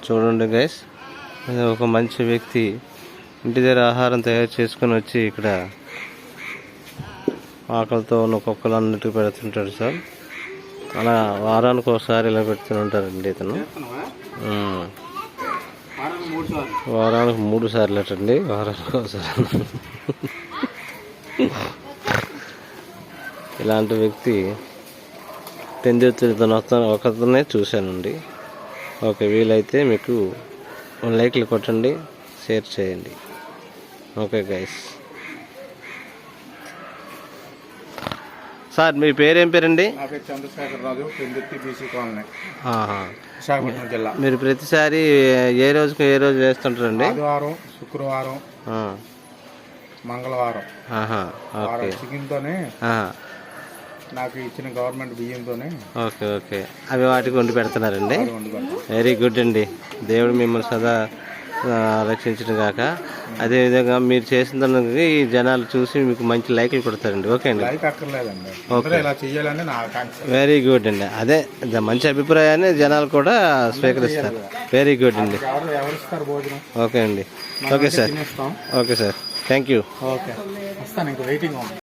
చూడండి గైస్, ఒక మంచి వ్యక్తి ఇంటి దగ్గర ఆహారం తయారు చేసుకొని వచ్చి ఇక్కడ ఆకలితో ఉన్న కుక్కలు అన్నిటికీ పెడుతుంటాడు సార్. అలా వారానికి ఒకసారి ఇలా పెడుతుంటారండి ఇతను. వారానికి 3 సార్లు అటండి, వారానికి ఒకసారి. ఇలాంటి వ్యక్తి తెందెత్తుతను ఒకతనే చూశానండి. ఓకే, వీలైతే మీకు లైక్లు కొట్టండి, షేర్ చేయండి. Okay guys. సార్ మీ పేరేం పేరండి? నా పేరు చంద్రశేఖర్ రాజు, పెందుర్తి బీసీ కాలనీ, విశాఖపట్నం జిల్లా. మీరు ప్రతిసారి ఏ రోజుకి ఏ రోజు వేస్తుంటారండి? ఆదివారం, శుక్రవారం, మంగళవారం. చికెన్తోనే నాకు ఇచ్చిన గవర్నమెంట్ బియ్యంతోనే. ఓకే ఓకే, అవి వాటికి వండి పెడుతున్నారండి. వెరీ గుడ్ అండి. దేవుడు మిమ్మల్ని సదా రక్షించడం కాక. అదేవిధంగా మీరు చేసిన దానికి ఈ జనాలు చూసి మీకు మంచి లైక్లు కొడతారండి. ఓకే అండి, ఓకే, వెరీ గుడ్ అండి. అదే మంచి అభిప్రాయాన్ని జనాలు కూడా స్వీకరిస్తారు. వెరీ గుడ్ అండి. ఓకే అండి. Okay sir. Okay sir, thank you.